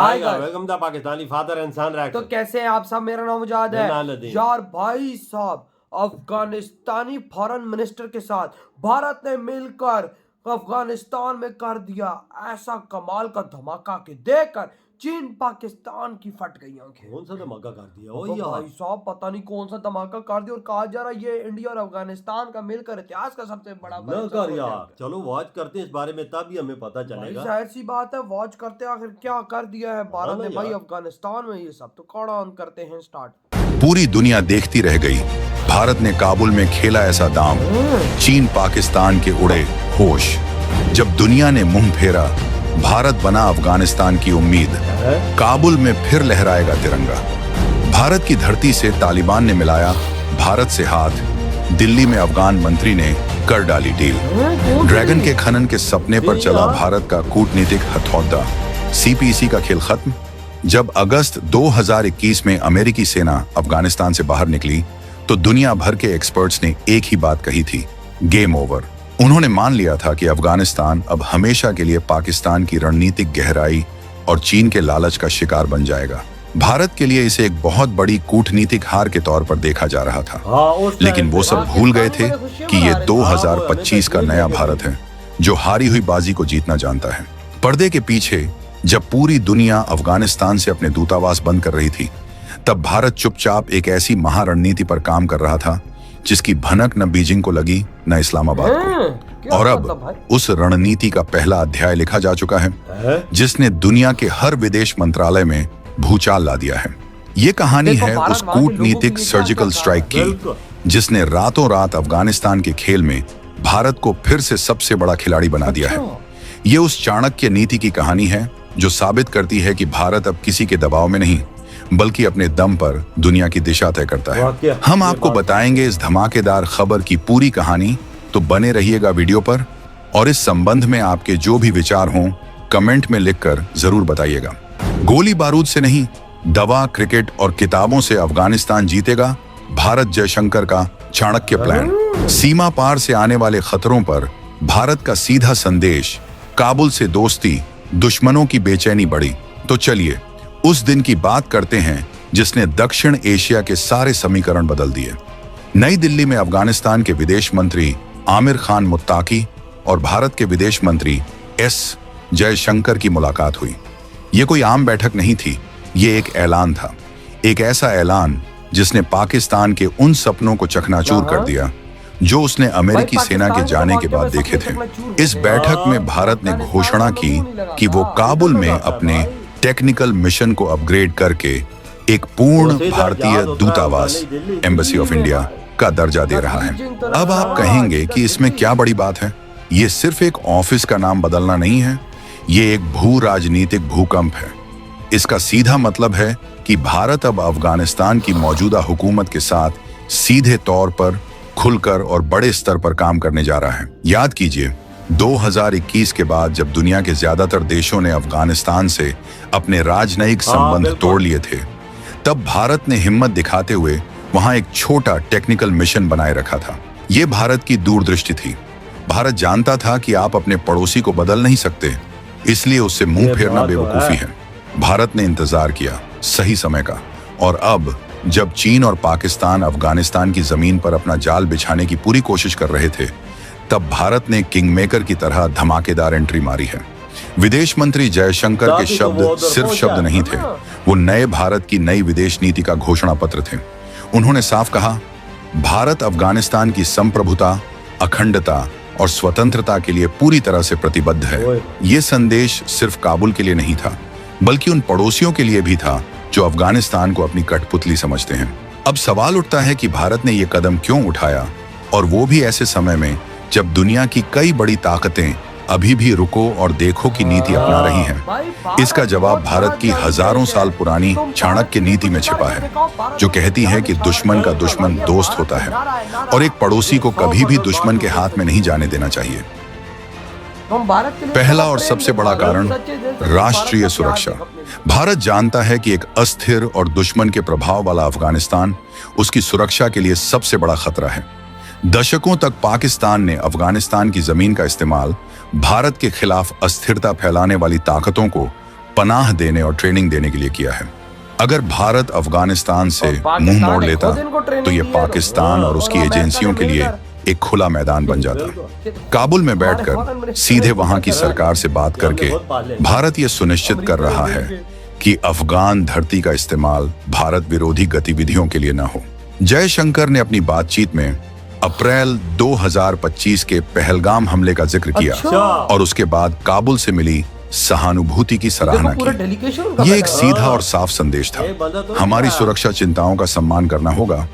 Hi welcome the Pakistani father and son तो reaction. कैसे हैं आप सब। मेरा नाम मुजाहिद है यार। भाई साहब, अफगानिस्तानी फॉरेन मिनिस्टर के साथ भारत ने मिलकर अफगानिस्तान में कर दिया ऐसा कमाल का धमाका कि देखकर चीन पाकिस्तान की फट गई आंखें। कौन सा धमाका कर दिया तो भाई साहब पता नहीं कौन सा धमाका कर दिया, और कहा जा रहा है ये इंडिया और अफगानिस्तान का मिलकर इतिहास का सबसे बड़ा न कर यार, चलो वॉच करते हैं इस बारे में, तभी हमें पता चलेगा। जाहिर सी बात है, वॉच करते हैं आखिर क्या कर दिया है भारत ने भाई अफगानिस्तान में। ये सब तो कौन ऑन करते हैं स्टार्ट। पूरी दुनिया देखती रह गई। भारत ने काबुल में खेला ऐसा दांव, चीन पाकिस्तान के उड़े होश। जब दुनिया ने मुंह फेरा, भारत बना अफगानिस्तान की उम्मीद। काबुल में फिर लहराएगा तिरंगा। भारत की धरती से तालिबान ने मिलाया भारत से हाथ। दिल्ली में अफगान मंत्री ने कर डाली डील। ड्रैगन के खनन के सपने पर चला भारत का कूटनीतिक हथौड़ा। सीपीसी का खेल खत्म। जब अगस्त 2021 में अमेरिकी सेना अफगानिस्तान से बाहर निकली तो दुनिया भर के एक्सपर्ट्स ने एक ही बात कही थी, गेम ओवर। उन्होंने मान लिया था कि अफगानिस्तान अब हमेशा के लिए पाकिस्तान की रणनीतिक गहराई और चीन के लालच का शिकार बन जाएगा। भारत के लिए इसे एक बहुत बड़ी कूटनीतिक हार के तौर पर देखा जा रहा था, लेकिन वो सब भूल गए थे कि ये 2025 का नया भारत है जो हारी हुई बाजी को जीतना जानता है। पर्दे के पीछे जब पूरी दुनिया अफगानिस्तान से अपने दूतावास बंद कर रही थी, तब भारत चुपचाप एक ऐसी महारणनीति पर काम कर रहा था जिसकी भनक न बीजिंग को लगी न इस्लामाबाद को। और अब उस रणनीति का पहला अध्याय लिखा जा चुका है जिसने दुनिया के हर विदेश मंत्रालय में भूचाल ला दिया है। ये कहानी है उस कूटनीतिक सर्जिकल स्ट्राइक की जिसने रातों रात अफगानिस्तान के खेल में भारत को फिर से सबसे बड़ा खिलाड़ी बना दिया है। ये उस चाणक्य नीति की कहानी है जो साबित करती है कि भारत अब किसी के दबाव में नहीं बल्कि अपने दम पर दुनिया की दिशा तय करता है। हम आपको बताएंगे इस धमाकेदार खबर की पूरी कहानी, तो बने रहिएगा वीडियो पर। और इस संबंध में आपके जो भी विचार हों कमेंट में लिखकर जरूर बताइएगा। गोली बारूद से नहीं, दवा, क्रिकेट और किताबों से अफगानिस्तान जीतेगा, भारत जयशंकर का चाणक्य प्लान। सीमा पार से आने वाले खतरों पर भारत का सीधा संदेश, काबुल से दोस्ती, दुश्मनों की बेचैनी बढ़ी। तो चलिए उस दिन की बात करते हैं जिसने दक्षिण एशिया के सारे समीकरण बदल दिए। नई दिल्ली में अफगानिस्तान के विदेश मंत्री आमिर खान मुत्ताकी और भारत के विदेश मंत्री एस जयशंकर की मुलाकात हुई। ये कोई आम बैठक नहीं थी, ये एक ऐलान था। एक ऐसा ऐलान जिसने पाकिस्तान के उन सपनों को चकनाचूर कर दिया जो उसने अमेरिकी सेना के जाने के बाद देखे थे। इस बैठक में भारत ने घोषणा की कि वो काबुल में अपने टेक्निकल मिशन को अपग्रेड करके एक पूर्ण भारतीय दूतावास, एम्बेसी ऑफ इंडिया का दर्जा दे रहा है। अब आप कहेंगे कि इसमें क्या बड़ी बात है। ये सिर्फ एक ऑफिस का नाम बदलना नहीं है, ये एक भू राजनीतिक भूकंप है। इसका सीधा मतलब है कि भारत अब अफगानिस्तान की मौजूदा हुकूमत के साथ सीधे तौर पर, खुलकर और बड़े स्तर पर काम करने जा रहा है। याद कीजिए, 2021 के बाद जब दुनिया के ज्यादातर देशों ने अफगानिस्तान से अपने राजनयिक संबंध तोड़ लिए थे, तब भारत ने हिम्मत दिखाते हुए वहां एक छोटा टेक्निकल मिशन बनाए रखा था। ये भारत की दूरदृष्टि थी। भारत जानता था कि आप अपने पड़ोसी को बदल नहीं सकते, इसलिए उससे मुंह फेरना बेवकूफी है। भारत ने इंतजार किया सही समय का, और अब जब चीन और पाकिस्तान अफगानिस्तान की जमीन पर अपना जाल बिछाने की पूरी कोशिश कर रहे थे, तब भारत ने किंगमेकर की तरह धमाकेदार एंट्री मारी है। विदेश मंत्री जयशंकर के शब्द सिर्फ शब्द नहीं थे, वो नए भारत की नई विदेश नीति का घोषणा पत्र थे। उन्होंने साफ कहा, भारत अफगानिस्तान की संप्रभुता, अखंडता और स्वतंत्रता के लिए पूरी तरह से प्रतिबद्ध है। ये संदेश सिर्फ काबुल के लिए नहीं था, बल्कि उन पड़ोसियों के लिए भी था जो अफगानिस्तान को अपनी कठपुतली समझते हैं। अब सवाल उठता है कि भारत ने ये कदम क्यों उठाया, और वो भी ऐसे समय में जब दुनिया की कई बड़ी ताकतें अभी भी रुको और देखो की नीति अपना रही हैं। इसका जवाब भारत की हजारों साल पुरानी चाणक्य नीति में छिपा है, जो कहती है कि दुश्मन का दुश्मन दोस्त होता है और एक पड़ोसी को कभी भी दुश्मन के हाथ में नहीं जाने देना चाहिए। पहला और सबसे बड़ा कारण, राष्ट्रीय सुरक्षा। भारत जानता है कि एक अस्थिर और दुश्मन के प्रभाव वाला अफगानिस्तान उसकी सुरक्षा के लिए सबसे बड़ा खतरा है। दशकों तक पाकिस्तान ने अफगानिस्तान की जमीन का इस्तेमाल भारत के खिलाफ अस्थिरता फैलाने वाली ताकतों को पनाह देने और ट्रेनिंग देने के लिए किया है। अगर भारत अफगानिस्तान से मुंह मोड़ लेता तो ये पाकिस्तान और उसकी एजेंसियों के लिए एक खुला मैदान बन जाता। काबुल में बैठकर सीधे वहां की सरकार से बात करके भारत ये सुनिश्चित कर रहा है कि अफगान धरती का इस्तेमाल भारत विरोधी गतिविधियों के लिए न हो। जयशंकर ने अपनी बातचीत में अप्रैल 2025 के पहलगाम हमले का जिक्र किया और उसके बाद काबुल से मिली सहानुभूति की सराहना की। ये एक सीधा और साफ संदेश था। हमारी सुरक्षा चिंताओं का सम्मान करना होगा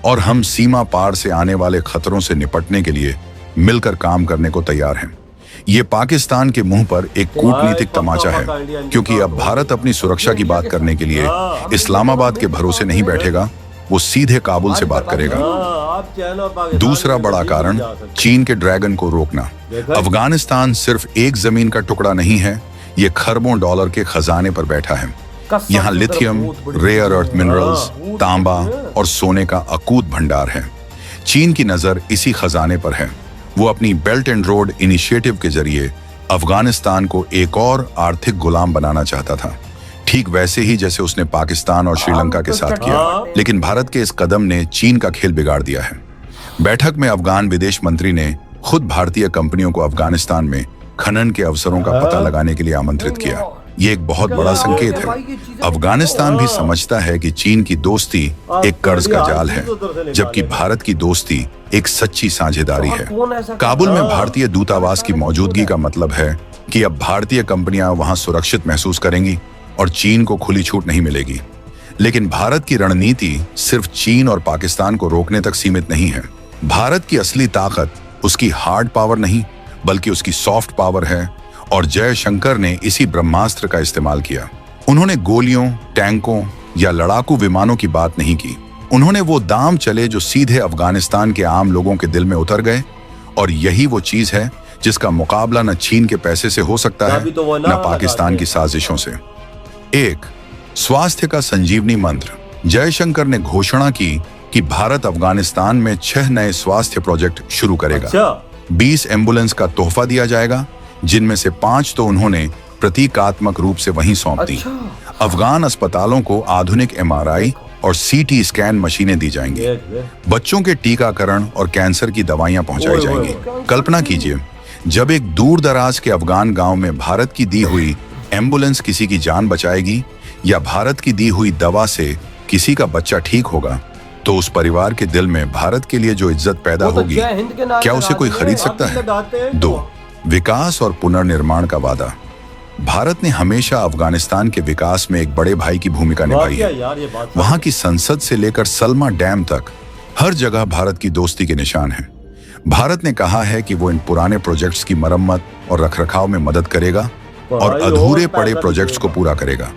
और हम सीमा पार से आने वाले खतरों से निपटने के लिए मिलकर काम करने को तैयार हैं। ये पाकिस्तान के मुंह पर एक कूटनीतिक तमाचा है, क्योंकि अब भारत अपनी सुरक्षा की बात करने के लिए इस्लामाबाद के भरोसे नहीं बैठेगा, वो सीधे काबुल से बात करेगा। दूसरा बड़ा कारण चीन के ड्रैगन को रोकना। अफगानिस्तान सिर्फ एक जमीन का टुकड़ा नहीं है, ये खरबों डॉलर के खजाने पर बैठा है। यहाँ लिथियम, रेयर अर्थ मिनरल्स, तांबा और सोने का अकूत भंडार है। चीन की नजर इसी खजाने पर है। वो अपनी बेल्ट एंड रोड इनिशिएटिव के जरिए अफगानिस्तान को एक और आर्थिक गुलाम बनाना चाहता था, ठीक वैसे ही जैसे उसने पाकिस्तान और श्रीलंका के साथ किया। लेकिन भारत के इस कदम ने चीन का खेल बिगाड़ दिया है। बैठक में अफगान विदेश मंत्री ने खुद भारतीय कंपनियों को अफगानिस्तान में खनन के अवसरों का पता लगाने के लिए आमंत्रित किया। ये एक बहुत बड़ा संकेत है। अफगानिस्तान भी समझता है कि चीन की दोस्ती एक कर्ज का जाल है, जबकि भारत की दोस्ती एक सच्ची साझेदारी है। काबुल में भारतीय दूतावास की मौजूदगी का मतलब है कि अब भारतीय कंपनियां वहां सुरक्षित महसूस करेंगी और चीन को खुली छूट नहीं मिलेगी। लेकिन भारत की रणनीति सिर्फ चीन और पाकिस्तान को रोकने तक सीमित नहीं है। भारत की असली ताकत उसकी हार्ड पावर नहीं, बल्कि उसकी सॉफ्ट पावर है, और जयशंकर ने इसी ब्रह्मास्त्र का इस्तेमाल किया। उन्होंने गोलियों, टैंकों या लड़ाकू विमानों की बात नहीं की। उन्होंने वो दाम चले जो सीधे अफगानिस्तान के आम लोगों के दिल में उतर गए, और यही वो चीज है जिसका मुकाबला न चीन के पैसे से हो सकता है, न पाकिस्तान की साजिशों से। एक, स्वास्थ्य का संजीवनी मंत्र। जयशंकर ने घोषणा की कि भारत अफगानिस्तान में 6 नए स्वास्थ्य प्रोजेक्ट शुरू करेगा। 20 एम्बुलेंस का तोहफा दिया जाएगा, जिनमें से 5 तो उन्होंने प्रतीकात्मक रूप से वहीं सौंप दी। अफगान अस्पतालों को आधुनिक MRI और CT स्कैन मशीनें दी जाएंगी। बच्चों के टीकाकरण और कैंसर की दवाइयां पहुंचाई जाएंगी। कल्पना कीजिए, जब एक दूर दराज के अफगान गांव में भारत की दी हुई एम्बुलेंस किसी की जान बचाएगी, या भारत की दी हुई दवा से किसी का बच्चा ठीक होगा, तो उस परिवार के दिल में भारत के लिए जो इज्जत पैदा होगी, क्या उसे कोई खरीद सकता है? 2, विकास और पुनर्निर्माण का वादा। भारत ने हमेशा अफगानिस्तान के विकास में एक बड़े भाई की भूमिका निभाई है। वहां की संसद से लेकर सलमा डैम तक हर जगह भारत की दोस्ती के निशान हैं। भारत ने कहा है कि वो इन पुराने प्रोजेक्ट्स की मरम्मत और रखरखाव में मदद करेगा और अधूरे पड़े प्रोजेक्ट्स को पूरा करेगा।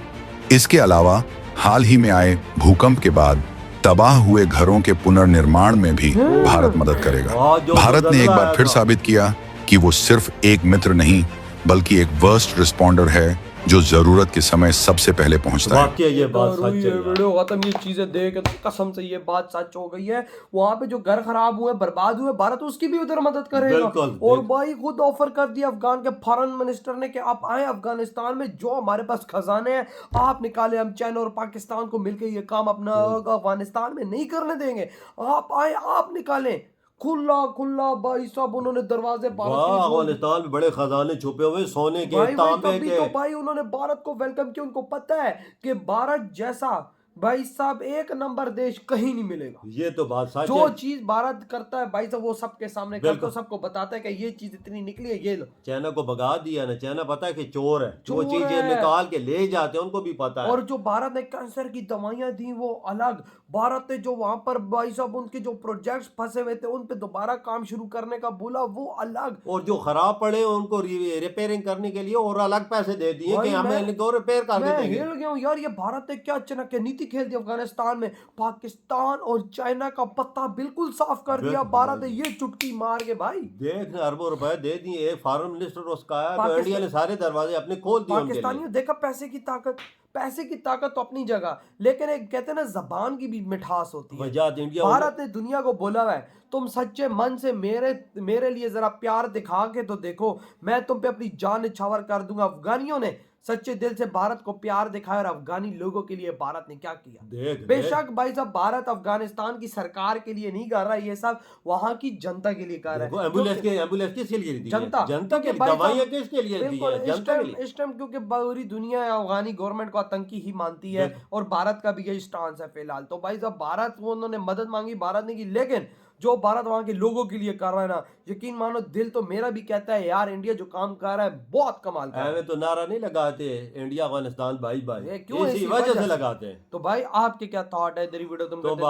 इसके अलावा हाल ही में आए भूकंप के बाद तबाह हुए घरों के पुनर्निर्माण में भी भारत मदद करेगा। भारत ने एक बार फिर साबित किया कि वो सिर्फ एक मित्र नहीं, बल्कि एक वर्स्ट रिस्पॉन्डर है जो जरूरत के समय सबसे पहले पहुंचता है। ये बात सच है। वीडियो खत्म, ये चीजें देख तो कसम से ये बात सच हो गई है। वहां पे जो घर खराब हुए, बर्बाद हुए, भारत उसकी भी उधर मदद करेगा। और भाई खुद ऑफर कर दिया अफगान के फॉरेन मिनिस्टर ने कि आप आए अफगानिस्तान में, जो हमारे पास खजाने हैं आप निकाले, हम चाइना और पाकिस्तान को मिलकर ये काम अपना अफगानिस्तान में नहीं करने देंगे। आप आए, आप निकालें, खुला खुला भाई साहब उन्होंने दरवाजे अफगानिस्तान में बड़े खजाने छुपे हुए, सोने के, तांबे के। तो भाई उन्होंने भारत को वेलकम किया। उनको पता है कि भारत जैसा भाई साहब एक नंबर देश कहीं नहीं मिलेगा। ये तो बात सच है। जो चीज भारत करता है भाई साहब वो सबके सामने करता है, सबको बताता है कि ये चीज इतनी निकली है, ये लो। चाइना को भगा दिया ना, चाइना पता है कि चोर है, जो चीजें निकाल के ले जाते हैं उनको भी पता है। और जो भारत ने कैंसर की दवाइयां दी वो अलग। भारत ने जो वहां पर भाई साहब उनके जो प्रोजेक्ट्स फंसे हुए थे उन पे दोबारा काम शुरू करने का बोला, वो अलग। और जो खराब पड़े उनको रिपेयरिंग करने के लिए और अलग पैसे दे दिए कि हमें इनको रिपेयर कर देंगे। मैं हिल गया हूं यार, ये भारत ने क्या अचानक क्या नीति खेल दी अफगानिस्तान में। पाकिस्तान और चाइना का पत्ता बिल्कुल साफ कर दिया भारत ने, ये चुटकी मार के। भाई देख, अरबों रुपए दे दिए। फॉरेन मिनिस्टर उसका है तो इंडिया ने सारे दरवाजे अपने खोल दिए। पाकिस्तानियों देखा पैसे की ताकत, पैसे की ताकत तो अपनी जगह, लेकिन एक कहते हैं ना जबान की भी मिठास होती है। भारत ने दुनिया को बोला है तुम सच्चे मन से मेरे लिए जरा प्यार दिखा के तो देखो, मैं तुम पे अपनी जान निछावर कर दूंगा। अफगानियों ने सच्चे दिल से भारत को प्यार दिखाया और अफगानी लोगों के लिए भारत ने क्या किया। देख बेशक भाई साहब भारत अफगानिस्तान की सरकार के लिए नहीं कर रहा, ये सब वहां की जनता के लिए कर रहा है। एम्बुलेंस किसके लिए दी है? जनता जनता के लिए। भाई दवाइयां साहब, किसके लिए दी बिल्कुल है? जनता के लिए। इस टाइम क्योंकि पूरी दुनिया अफगानी गवर्नमेंट को आतंकी ही मानती है और भारत का भी यही स्टांस है फिलहाल। तो भाई साहब भारत वो उन्होंने मदद मांगी, भारत ने की, लेकिन जो भारत वहां के लोगों के लिए कर रहा है ना, यकीन मानो दिल तो मेरा भी कहता है यार इंडिया जो काम कर रहा है बहुत कमाल का है। तो नारा नहीं लगाते इंडिया अफगानिस्तान भाई भाई, क्यों इसी वजह से लगाते हैं। तो भाई आपके क्या थॉट है इधर वीडियो तुम तो कहते